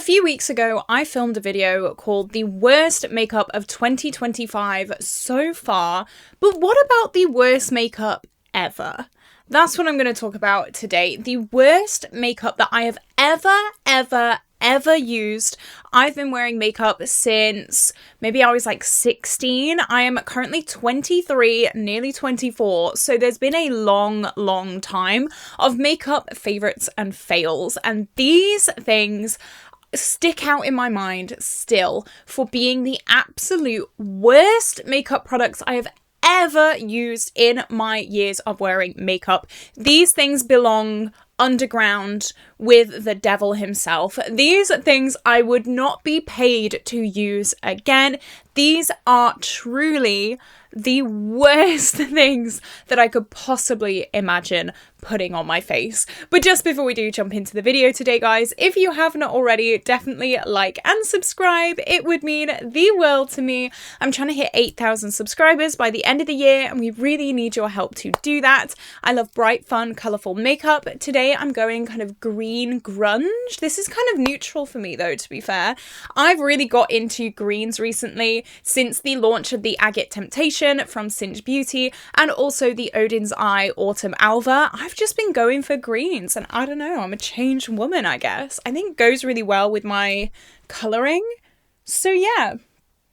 few weeks ago, I filmed a video called The Worst Makeup of 2025 So Far, but what about the worst makeup ever? That's what I'm going to talk about today. The worst makeup that I have ever used. I've been wearing makeup since maybe I was like 16. I am currently 23, nearly 24. So there's been a long time of makeup favorites and fails. And these things stick out in my mind still for being the absolute worst makeup products I have ever used in my years of wearing makeup. These things belong underground with the devil himself. These things I would not be paid to use again. These are truly the worst things that I could possibly imagine putting on my face. But just before we do jump into the video today, guys, if you have not already, definitely like and subscribe. It would mean the world to me. I'm trying to hit 8,000 subscribers by the end of the year, and we really need your help to do that. I love bright, fun, colourful makeup. Today I'm going kind of green grunge. This is kind of neutral for me though, to be fair. I've really got into greens recently since the launch of the Agate Temptation from Singe Beauty and also the Odin's Eye Autumn Alva. I've just been going for greens, and I don't know, I'm a changed woman, I guess. I think it goes really well with my colouring. So yeah,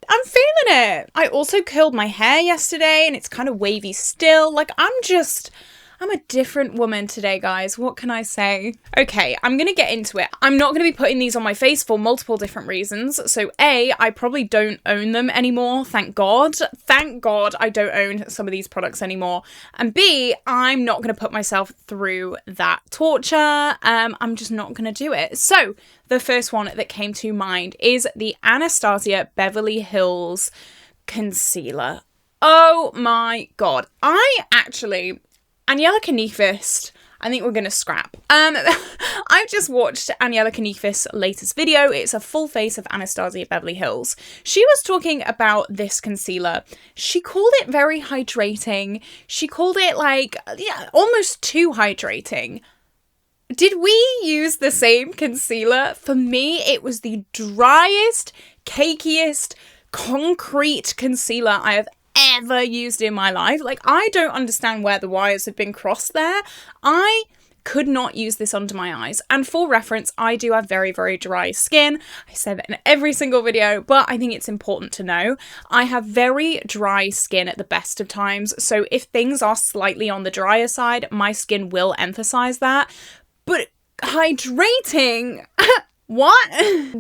I'm feeling it. I also curled my hair yesterday and it's kind of wavy still. Like I'm a different woman today, guys. What can I say? Okay, I'm going to get into it. I'm not going to be putting these on my face for multiple different reasons. So A, I probably don't own them anymore. Thank God. Thank God I don't own some of these products anymore. And B, I'm not going to put myself through that torture. I'm just not going to do it. So the first one that came to mind is the Anastasia Beverly Hills Concealer. Oh my God. Angelica Niephist, I think we're going to scrap. I've just watched Angelica Niefist's latest video. It's a full face of Anastasia Beverly Hills. She was talking about this concealer. She called it very hydrating. She called it almost too hydrating. Did we use the same concealer? For me, it was the driest, cakiest, concrete concealer I have ever used in my life. Like, I don't understand where the wires have been crossed there. I could not use this under my eyes. And for reference, I do have very dry skin. I say that in every single video, but I think it's important to know. I have very dry skin at the best of times. So if things are slightly on the drier side, my skin will emphasize that. But hydrating, what?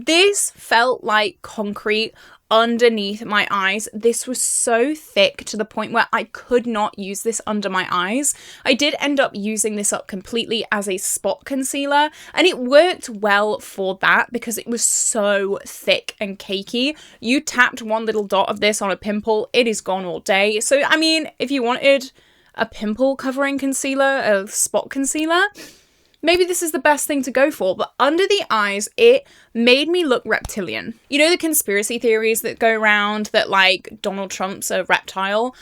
This felt like concrete underneath my eyes. This was so thick to the point where I could not use this under my eyes. I did end up using this up completely as a spot concealer, and it worked well for that because it was so thick and cakey. You tapped one little dot of this on a pimple, it is gone all day. So I mean, if you wanted a pimple covering concealer, a spot concealer, maybe this is the best thing to go for, but under the eyes, it made me look reptilian. You know the conspiracy theories that go around that, like, Donald Trump's a reptile?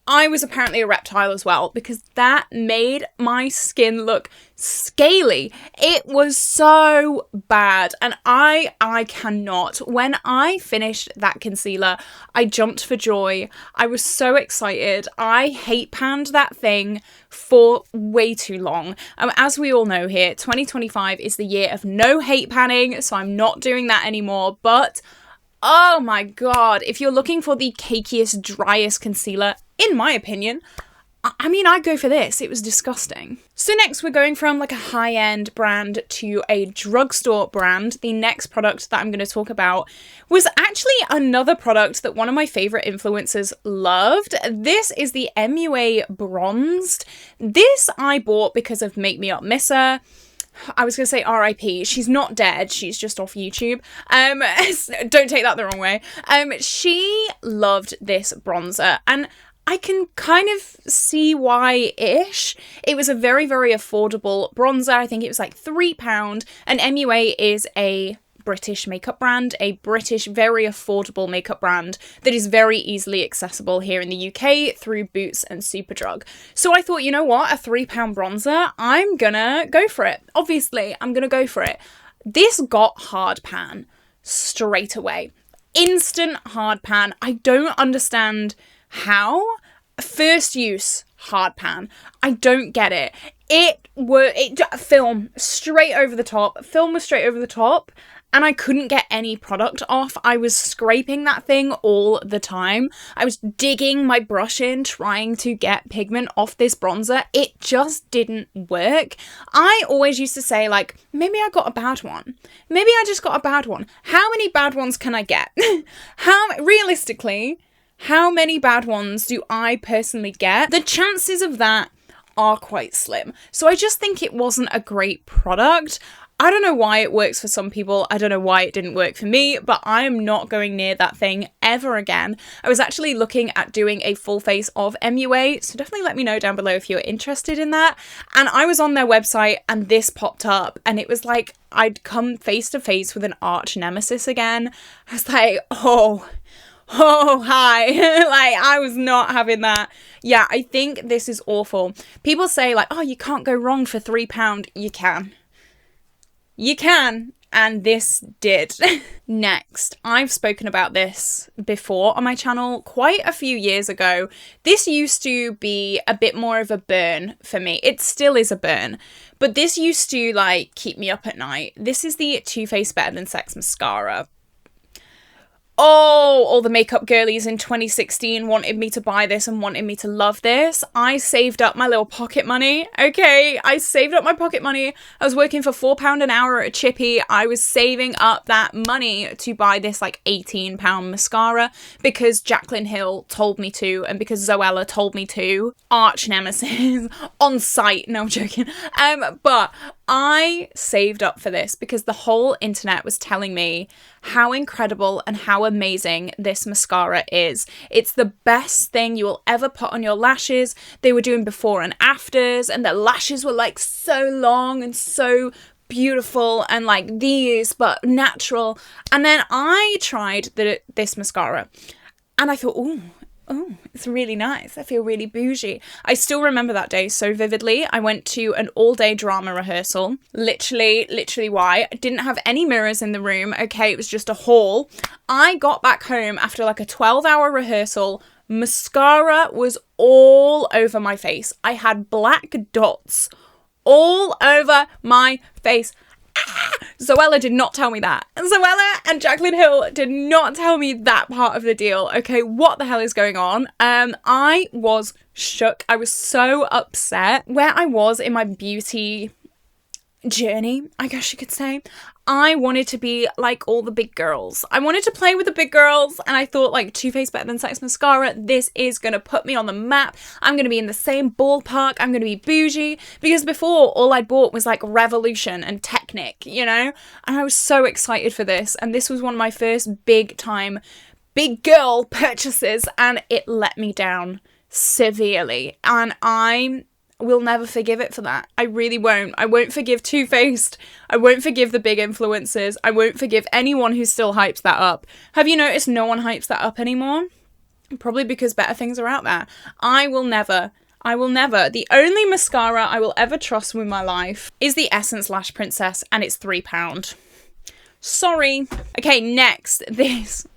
I was apparently a reptile as well, because that made my skin look scaly. It was so bad, and I cannot. When I finished that concealer, I jumped for joy. I was so excited. I hate panned that thing for way too long. As we all know here, 2025 is the year of no hate panning, so I'm not doing that anymore, but oh my God, if you're looking for the cakiest, driest concealer, in my opinion, I mean, I'd go for this. It was disgusting. So next we're going from like a high-end brand to a drugstore brand. The next product that I'm going to talk about was actually another product that one of my favorite influencers loved. This is the MUA Bronzed. This I bought because of Make Me Up Misser. I was going to say RIP. She's not dead. She's just off YouTube. Don't take that the wrong way. She loved this bronzer, and I can kind of see why-ish. It was a very affordable bronzer. I think it was like £3. And MUA is a British makeup brand, a British very affordable makeup brand that is very easily accessible here in the UK through Boots and Superdrug. So I thought, you know what, a £3 bronzer, I'm gonna go for it. Obviously, I'm gonna go for it. This got hard pan straight away. Instant hard pan. I don't understand how. First use hard pan. I don't get it. Film straight over the top. Film was straight over the top. And I couldn't get any product off. I was scraping that thing all the time. I was digging my brush in, trying to get pigment off this bronzer. It just didn't work. I always used to say, like, maybe I got a bad one. Maybe I just got a bad one. How many bad ones can I get? Realistically, how many bad ones do I personally get? The chances of that are quite slim. So I just think it wasn't a great product. I don't know why it works for some people. I don't know why it didn't work for me, but I am not going near that thing ever again. I was actually looking at doing a full face of MUA, so definitely let me know down below if you're interested in that. And I was on their website and this popped up and it was like I'd come face to face with an arch nemesis again. I was like, oh hi. Like, I was not having that. Yeah, I think this is awful. People say like, oh, you can't go wrong for £3. You can. You can, and this did. Next, I've spoken about this before on my channel quite a few years ago. This used to be a bit more of a burn for me. It still is a burn, but this used to like keep me up at night. This is the Too Faced Better Than Sex mascara. Oh, all the makeup girlies in 2016 wanted me to buy this and wanted me to love this. I saved up my little pocket money, okay? I saved up my pocket money. I was working for £4 an hour at a chippy. I was saving up that money to buy this like £18 mascara because Jaclyn Hill told me to and because Zoella told me to. Arch nemesis on site. No, I'm joking. But I saved up for this because the whole internet was telling me how incredible and how amazing this mascara is. It's the best thing you will ever put on your lashes. They were doing before and afters and their lashes were like so long and so beautiful and like these but natural. And then I tried this mascara and I thought, oh, it's really nice. I feel really bougie. I still remember that day so vividly. I went to an all-day drama rehearsal. Literally why? I didn't have any mirrors in the room. Okay, it was just a hall. I got back home after like a 12-hour rehearsal. Mascara was all over my face. I had black dots all over my face. Zoella did not tell me that. Zoella and Jaclyn Hill did not tell me that part of the deal. Okay, what the hell is going on? I was shook. I was so upset where I was in my beauty journey, I guess you could say. I wanted to be like all the big girls. I wanted to play with the big girls and I thought like Too Faced Better Than Sex mascara, this is going to put me on the map. I'm going to be in the same ballpark. I'm going to be bougie because before all I bought was like Revolution and Technic, you know? And I was so excited for this and this was one of my first big time big girl purchases and it let me down severely and I will never forgive it for that. I really won't. I won't forgive Too Faced. I won't forgive the big influencers. I won't forgive anyone who still hypes that up. Have you noticed no one hypes that up anymore? Probably because better things are out there. I will never. The only mascara I will ever trust with my life is the Essence Lash Princess and it's £3. Sorry. Okay, next. This.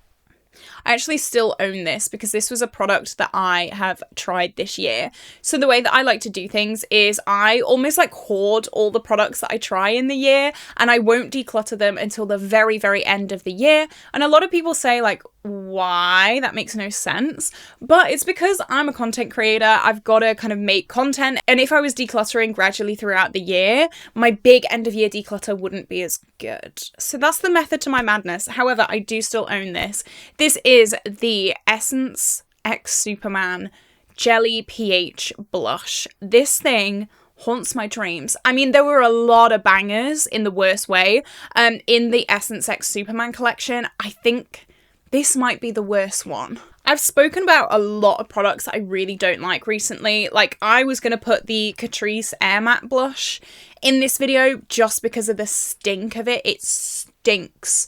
I actually still own this because this was a product that I have tried this year. So the way that I like to do things is I almost like hoard all the products that I try in the year and I won't declutter them until the very, very end of the year. And a lot of people say like, why? That makes no sense. But it's because I'm a content creator. I've got to kind of make content. And if I was decluttering gradually throughout the year, my big end of year declutter wouldn't be as good. So that's the method to my madness. However, I do still own this. This is the Essence X Superman Jelly PH Blush. This thing haunts my dreams. I mean, there were a lot of bangers in the worst way. In the Essence X Superman collection, I think this might be the worst one. I've spoken about a lot of products that I really don't like recently. Like, I was going to put the Catrice Air Matte Blush in this video just because of the stink of it. It stinks.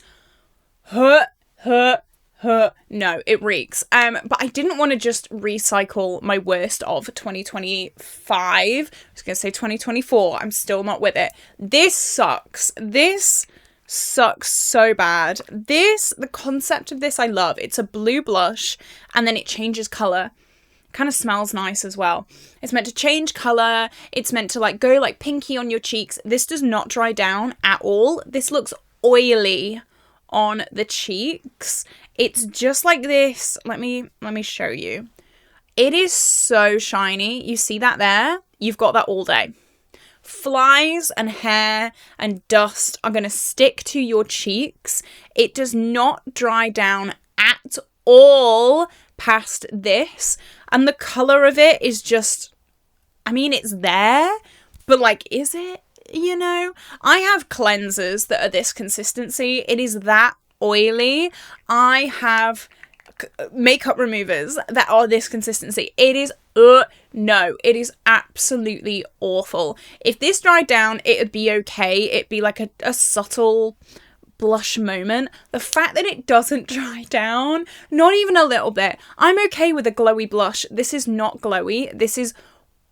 No, it reeks. But I didn't want to just recycle my worst of 2025. I was going to say 2024. I'm still not with it. This sucks. This sucks so bad. The concept of this I love. It's a blue blush and then it changes colour. Kind of smells nice as well. It's meant to change colour. It's meant to like go like pinky on your cheeks. This does not dry down at all. This looks oily on the cheeks. It's just like this. Let me show you. It is so shiny. You see that there? You've got that all day. Flies and hair and dust are going to stick to your cheeks. It does not dry down at all past this. And the colour of it is just, I mean, it's there, but like, is it? You know? I have cleansers that are this consistency. It is that oily. I have makeup removers that are this consistency. It is no, it is absolutely awful. If this dried down, it would be okay. It'd be like a subtle blush moment. The fact that it doesn't dry down, not even a little bit. I'm okay with a glowy blush. This is not glowy. This is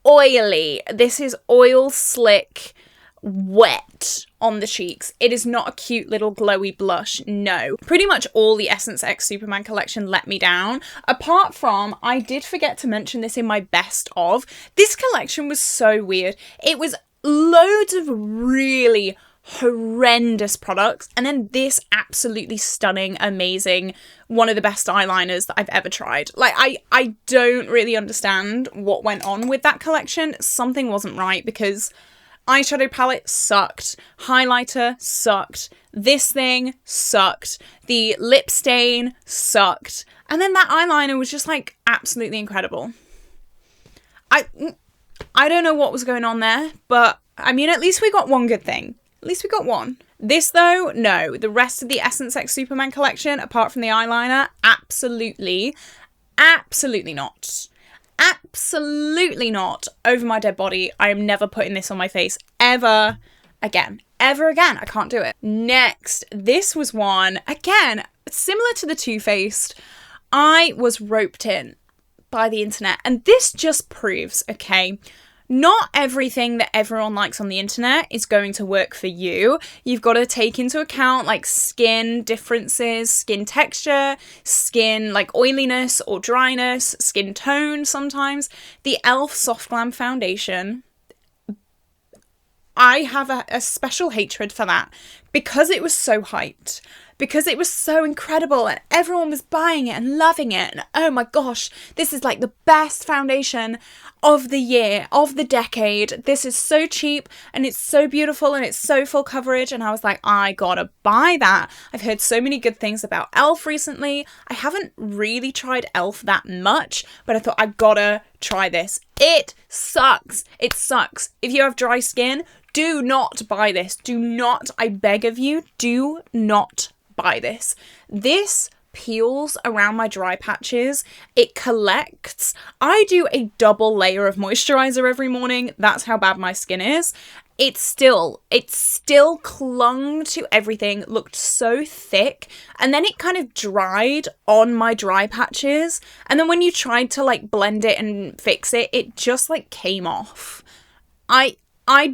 oily. This is oil slick, wet on the cheeks. It is not a cute little glowy blush. No. Pretty much all the Essence X Superman collection let me down. Apart from, I did forget to mention this in my best of. This collection was so weird. It was loads of really horrendous products and then this absolutely stunning, amazing, one of the best eyeliners that I've ever tried. Like, I don't really understand what went on with that collection. Something wasn't right because eyeshadow palette sucked, highlighter sucked, this thing sucked, the lip stain sucked, and then that eyeliner was just like absolutely incredible. I don't know what was going on there, but I mean, at least we got one good thing. At least we got one. This though, no. The rest of the Essence X Superman collection, apart from the eyeliner, absolutely not. Absolutely not. Over my dead body. I am never putting this on my face ever again. Ever again. I can't do it. Next, this was one, again, similar to the Too Faced. I was roped in by the internet. And this just proves, okay, not everything that everyone likes on the internet is going to work for you. You've got to take into account like skin differences, skin texture, skin like oiliness or dryness, skin tone sometimes. The e.l.f. Soft Glam Foundation, I have a special hatred for that because it was so hyped. Because it was so incredible and everyone was buying it and loving it. And oh my gosh, this is like the best foundation of the year, of the decade. This is so cheap and it's so beautiful and it's so full coverage. And I was like, I gotta buy that. I've heard so many good things about e.l.f. recently. I haven't really tried e.l.f. that much, but I thought I gotta try this. It sucks. It sucks. If you have dry skin, do not buy this. Do not, I beg of you, do not buy this. This peels around my dry patches. It collects. I do a double layer of moisturizer every morning. That's how bad my skin is. It still clung to everything, looked so thick, and then it kind of dried on my dry patches. And then when you tried to like blend it and fix it, it just like came off. I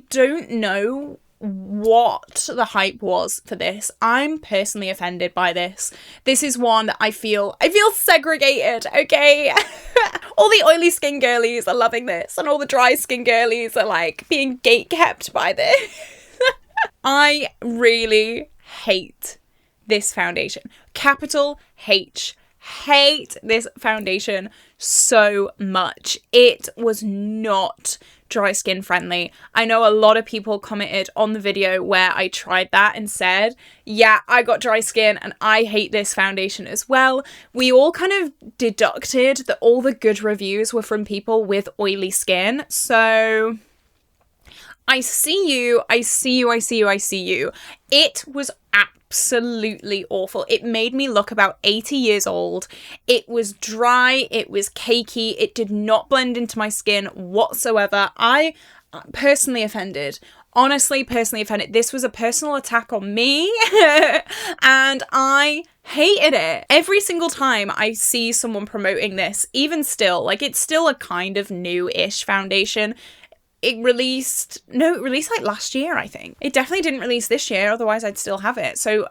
don't know what the hype was for this. I'm personally offended by this. This is one that I feel segregated, okay? All the oily skin girlies are loving this, and all the dry skin girlies are like being gatekept by this. I really hate this foundation. Capital H. Hate this foundation so much. It was not dry skin friendly. I know a lot of people commented on the video where I tried that and said, yeah, I got dry skin and I hate this foundation as well. We all kind of deducted that all the good reviews were from people with oily skin. So I see you. It was absolutely awful. It made me look about 80 years old. It was dry, it was cakey, it did not blend into my skin whatsoever. I personally offended. Honestly, personally offended. This was a personal attack on me and I hated it. Every single time I see someone promoting this, even still, like it's still a kind of new-ish foundation. it released like last year, I think. It definitely didn't release this year, otherwise I'd still have it. So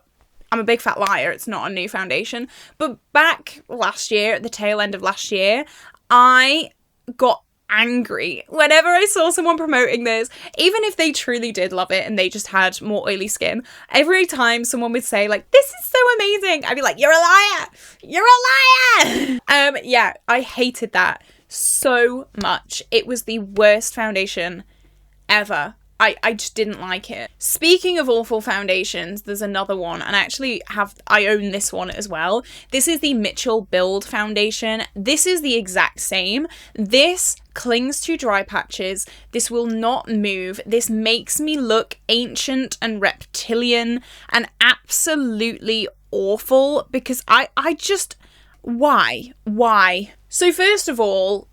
I'm a big fat liar, it's not a new foundation. But back last year, at the tail end of last year, I got angry whenever I saw someone promoting this, even if they truly did love it and they just had more oily skin. Every time someone would say like, this is so amazing, I'd be like, you're a liar, you're a liar. Yeah, I hated that so much. It was the worst foundation ever. I just didn't like it. Speaking of awful foundations, there's another one, and I own this one as well. This is the Mitchell Build foundation. This is the exact same. This clings to dry patches. This will not move. This makes me look ancient and reptilian and absolutely awful because I just, why? So first of all,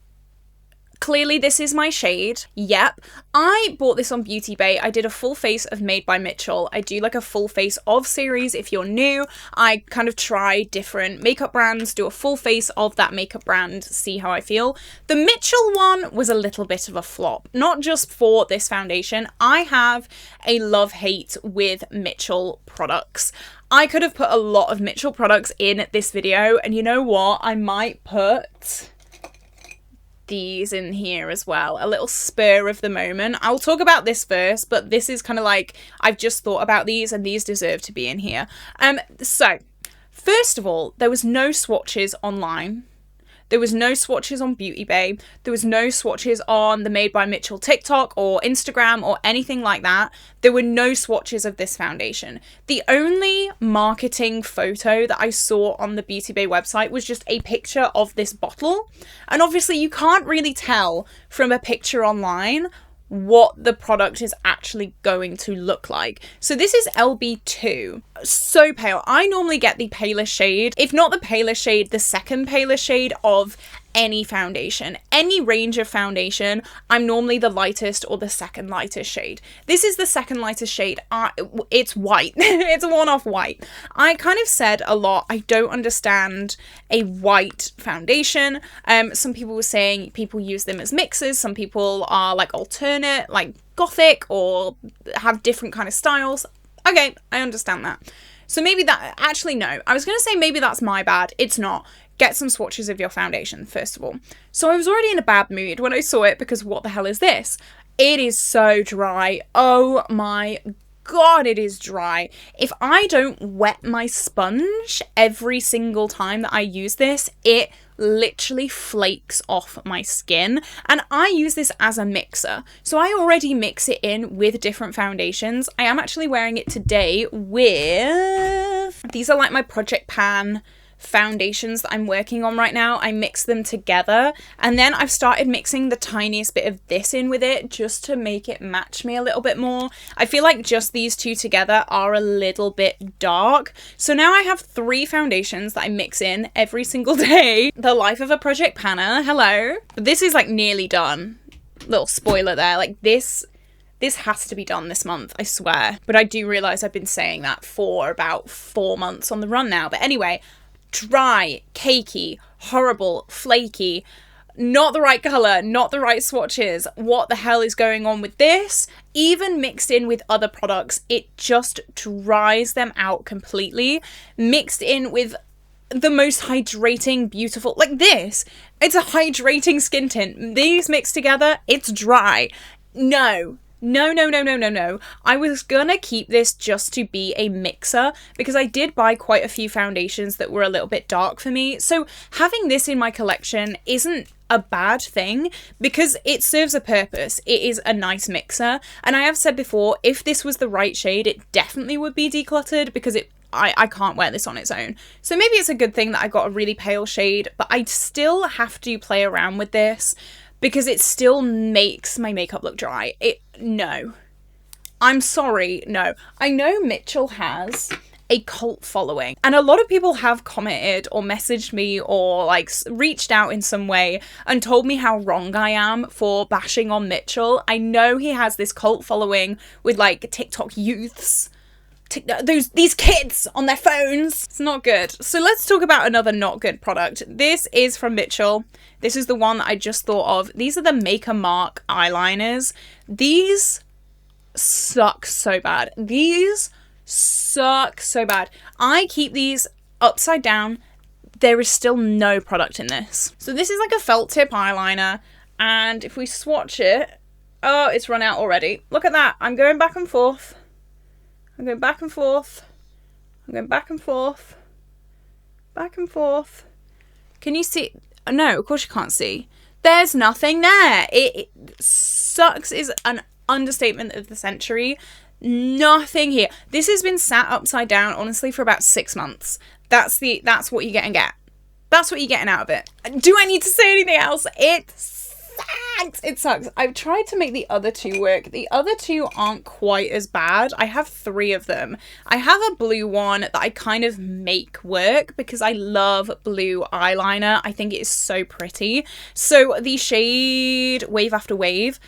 clearly this is my shade. Yep. I bought this on Beauty Bay. I did a full face of Made by Mitchell. I do like a full face of series if you're new. I kind of try different makeup brands, do a full face of that makeup brand, see how I feel. The Mitchell one was a little bit of a flop, not just for this foundation. I have a love-hate with Mitchell products. I could have put a lot of Mitchell products in this video, and you know what? I might put these in here as well, a little spur of the moment. I'll talk about this first, but this is kind of like, I've just thought about these and these deserve to be in here. So first of all, there was no swatches online. There was no swatches on Beauty Bay. There was no swatches on the Made by Mitchell TikTok or Instagram or anything like that. There were no swatches of this foundation. The only marketing photo that I saw on the Beauty Bay website was just a picture of this bottle. And obviously you can't really tell from a picture online what the product is actually going to look like. So this is LB2. So pale. I normally get the palest shade, if not the palest shade, the second palest shade of any foundation. Any range of foundation, I'm normally the lightest or the second lightest shade. This is the second lightest shade. It's white. It's a one-off white. I kind of said a lot, I don't understand a white foundation. Some people were saying people use them as mixes. Some people are like alternate, like gothic, or have different kind of styles. Okay, I understand that. So maybe that, actually no, I was going to say maybe that's my bad. It's not. Get some swatches of your foundation, first of all. So I was already in a bad mood when I saw it because what the hell is this? It is so dry. Oh my God, it is dry. If I don't wet my sponge every single time that I use this, it literally flakes off my skin. And I use this as a mixer. So I already mix it in with different foundations. I am actually wearing it today with, these are like my Project Pan foundations that I'm working on right now. I mix them together, and then I've started mixing the tiniest bit of this in with it just to make it match me a little bit more. I feel like just these two together are a little bit dark. So now I have 3 foundations that I mix in every single day. The life of a Project Panner, hello. But this is like nearly done. Little spoiler there, like this has to be done this month, I swear. But I do realise I've been saying that for about 4 months on the run now. But anyway, dry, cakey, horrible, flaky, not the right colour, not the right swatches. What the hell is going on with this? Even mixed in with other products, it just dries them out completely. Mixed in with the most hydrating, beautiful, like this. It's a hydrating skin tint. These mixed together, it's dry. No. I was gonna keep this just to be a mixer because I did buy quite a few foundations that were a little bit dark for me. So having this in my collection isn't a bad thing because it serves a purpose. It is a nice mixer. And I have said before, if this was the right shade, it definitely would be decluttered because I can't wear this on its own. So maybe it's a good thing that I got a really pale shade, but I still have to play around with this because it still makes my makeup look dry. No. I'm sorry, no. I know Mitchell has a cult following, and a lot of people have commented or messaged me or like reached out in some way and told me how wrong I am for bashing on Mitchell. I know he has this cult following with like TikTok youths. these kids on their phones. It's not good. So let's talk about another not good product. This is from Mitchell. This is the one that I just thought of. These are the Maker Mark eyeliners. These suck so bad. These suck so bad. I keep these upside down. There is still no product in this. So this is like a felt tip eyeliner, and if we swatch it, oh, it's run out already. Look at that. I'm going back and forth. I'm going back and forth. I'm going back and forth. Back and forth. Can you see? No, of course you can't see. There's nothing there. It sucks is an understatement of the century. Nothing here. This has been sat upside down, honestly, for about 6 months. That's what you're getting at. That's what you're getting out of it. Do I need to say anything else? It sucks. It sucks. I've tried to make the other two work. The other two aren't quite as bad. I have 3 of them. I have a blue one that I kind of make work because I love blue eyeliner. I think it is so pretty. So the shade Wave After Wave,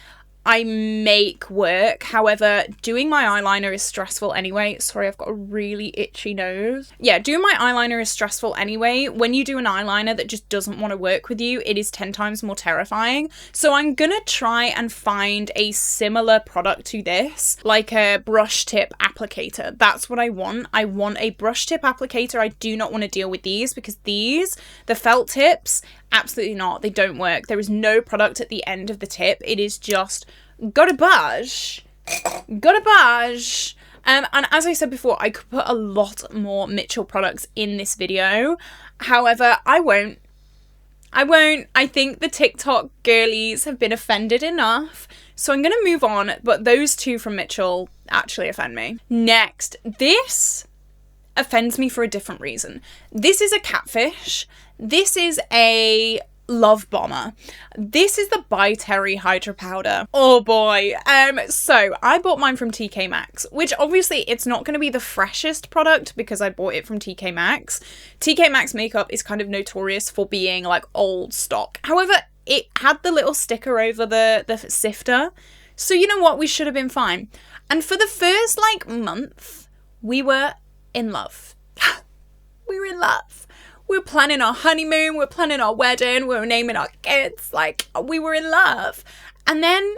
I make work. However, doing my eyeliner is stressful anyway. Sorry, I've got a really itchy nose. Yeah, doing my eyeliner is stressful anyway. When you do an eyeliner that just doesn't want to work with you, it is 10 times more terrifying. So I'm gonna try and find a similar product to this, like a brush tip applicator. That's what I want. I want a brush tip applicator. I do not want to deal with these because these, the felt tips, absolutely not. They don't work. There is no product at the end of the tip. It is just garbage. Garbage. And as I said before, I could put a lot more Mitchell products in this video. However, I won't. I think the TikTok girlies have been offended enough. So I'm going to move on. But those 2 from Mitchell actually offend me. Next, this offends me for a different reason. This is a catfish. This is a love bomber. This is the By Terry Hydra Powder. Oh boy. So I bought mine from TK Maxx, which obviously it's not going to be the freshest product because I bought it from TK Maxx. TK Maxx makeup is kind of notorious for being like old stock. However, it had the little sticker over the sifter. So you know what? We should have been fine. And for the first like month, we were in love. We were in love. We were planning our honeymoon, we were planning our wedding, we were naming our kids, like, we were in love. And then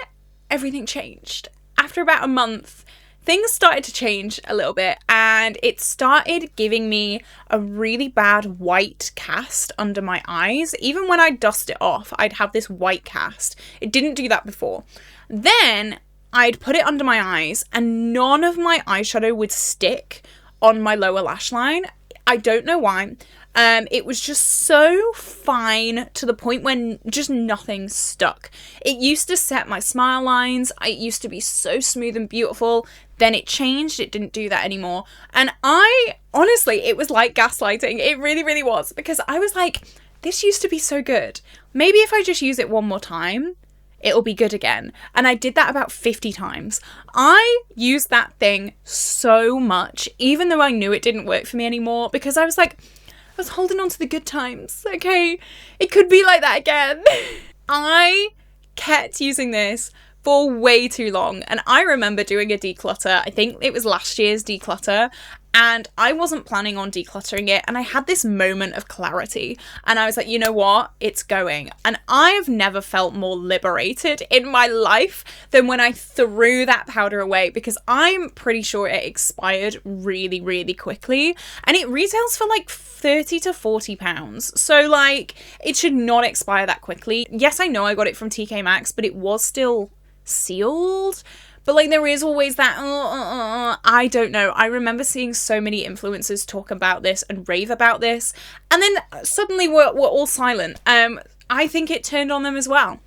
everything changed. After about a month, things started to change a little bit, and it started giving me a really bad white cast under my eyes. Even when I dust it off, I'd have this white cast. It didn't do that before. Then I'd put it under my eyes, and none of my eyeshadow would stick on my lower lash line. I don't know why. It was just so fine to the point when just nothing stuck. It used to set my smile lines. It used to be so smooth and beautiful. Then it changed. It didn't do that anymore. And honestly, it was like gaslighting. It really, really was. Because I was like, this used to be so good. Maybe if I just use it one more time, it'll be good again. And I did that about 50 times. I used that thing so much, even though I knew it didn't work for me anymore, because I was like, I was holding on to the good times, okay? It could be like that again. I kept using this for way too long, and I remember doing a declutter. I think it was last year's declutter, and I wasn't planning on decluttering it, and I had this moment of clarity, and I was like, you know what? It's going. And I've never felt more liberated in my life than when I threw that powder away, because I'm pretty sure it expired really, really quickly, and it retails for like 30 to 40 pounds. So like, it should not expire that quickly. Yes, I know I got it from TK Maxx, but it was still sealed. But like, there is always that, I don't know. I remember seeing so many influencers talk about this and rave about this, and then suddenly we're all silent. I think it turned on them as well.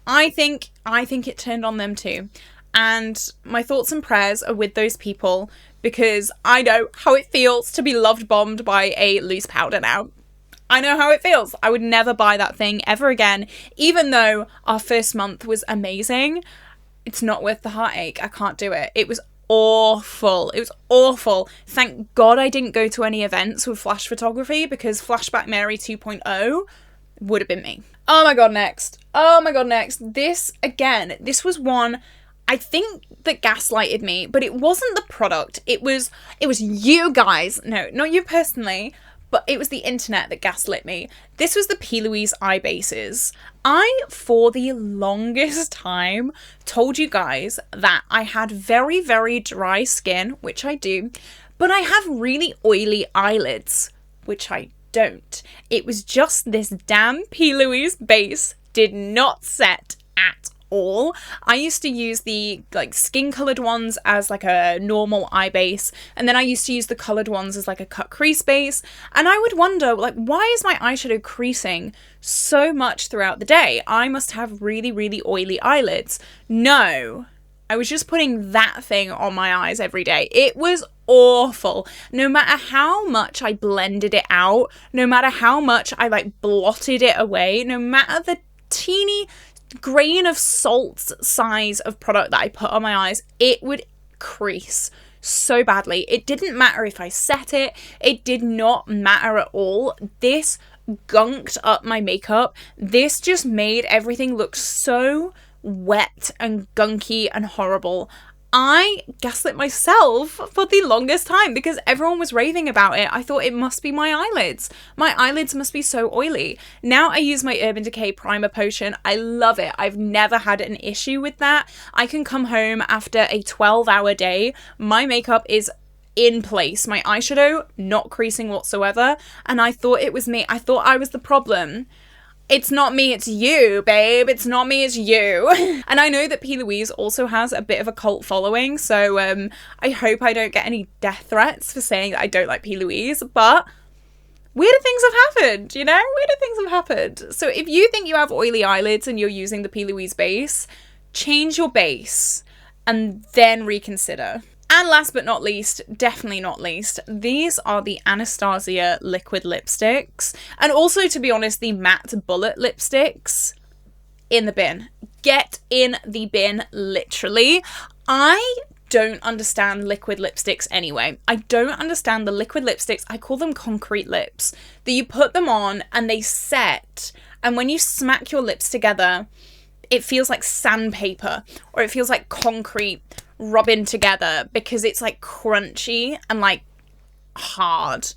I think it turned on them too. And my thoughts and prayers are with those people, because I know how it feels to be loved bombed by a loose powder now. I know how it feels. I would never buy that thing ever again, even though our first month was amazing. It's not worth the heartache. I can't do it. It was awful. It was awful. Thank God I didn't go to any events with flash photography, because Flashback Mary 2.0 would have been me. Oh my God, next. Oh my God, next. This, again, this was one I think that gaslighted me, but it wasn't the product. It was you guys. No, not you personally, but it was the internet that gaslit me. This was the P. Louise eye bases. I, for the longest time, told you guys that I had very, very dry skin, which I do, but I have really oily eyelids, which I don't. It was just this damn P. Louise base did not set at all. I used to use the like skin colored ones as like a normal eye base, and then I used to use the colored ones as like a cut crease base, and I would wonder, like, why is my eyeshadow creasing so much throughout the day? I must have really, really oily eyelids. No, I was just putting that thing on my eyes every day. It was awful. No matter how much I blended it out, no matter how much I like blotted it away, no matter the teeny grain of salt size of product that I put on my eyes, it would crease so badly. It didn't matter if I set it. It did not matter at all. This gunked up my makeup. This just made everything look so wet and gunky and horrible. I gaslit myself for the longest time because everyone was raving about it. I thought it must be my eyelids. My eyelids must be so oily. Now I use my Urban Decay primer potion. I love it. I've never had an issue with that. I can come home after a 12-hour day. My makeup is in place. My eyeshadow not creasing whatsoever. And I thought it was me. I thought I was the problem. It's not me, it's you, babe. It's not me, it's you. And I know that P. Louise also has a bit of a cult following, so I hope I don't get any death threats for saying that I don't like P. Louise, but weirder things have happened, you know? Weirder things have happened. So if you think you have oily eyelids and you're using the P. Louise base, change your base and then reconsider. And last but not least, definitely not least, these are the Anastasia liquid lipsticks. And also, to be honest, the matte bullet lipsticks in the bin. Get in the bin, literally. I don't understand liquid lipsticks anyway. I don't understand the liquid lipsticks. I call them concrete lips. That you put them on and they set. And when you smack your lips together, it feels like sandpaper or it feels like concrete rubbing together because it's like crunchy and like hard.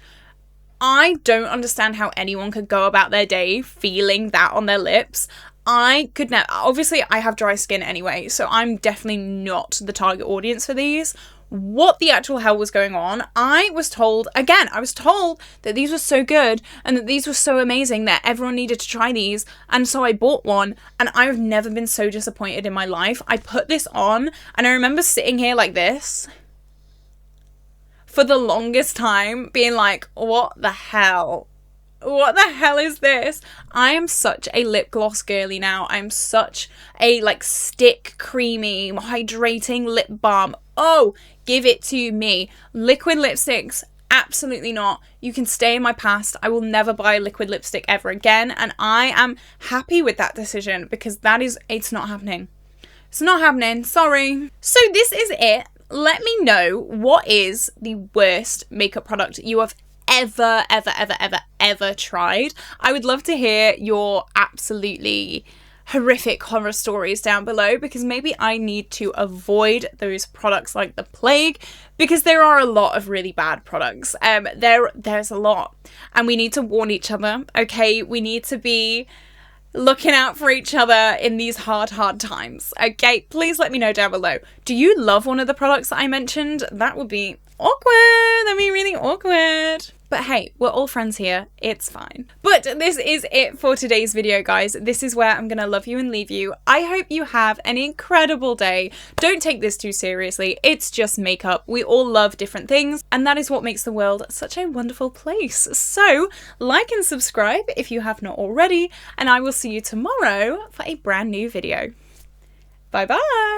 I don't understand how anyone could go about their day feeling that on their lips. I could never. Obviously, I have dry skin anyway, so I'm definitely not the target audience for these. What the actual hell was going on? I was told that these were so good and that these were so amazing that everyone needed to try these, and so I bought one, and I've never been so disappointed in my life. I put this on and I remember sitting here like this for the longest time being like, what the hell? What the hell is this? I am such a lip gloss girly now. I'm such a like stick creamy hydrating lip balm. Oh, give it to me. Liquid lipsticks, absolutely not. You can stay in my past. I will never buy a liquid lipstick ever again, and I am happy with that decision because it's not happening. It's not happening. Sorry. So this is it. Let me know what is the worst makeup product you have ever tried. I would love to hear your absolutely horrific horror stories down below, because maybe I need to avoid those products like the plague, because there are a lot of really bad products. There's a lot, and we need to warn each other, okay? We need to be looking out for each other in these hard times, okay? Please let me know down below. Do you love one of the products that I mentioned? That would be awkward. That'd be really awkward. But hey, we're all friends here. It's fine. But this is it for today's video, guys. This is where I'm gonna love you and leave you. I hope you have an incredible day. Don't take this too seriously. It's just makeup. We all love different things, and that is what makes the world such a wonderful place. So like and subscribe if you have not already, and I will see you tomorrow for a brand new video. Bye bye.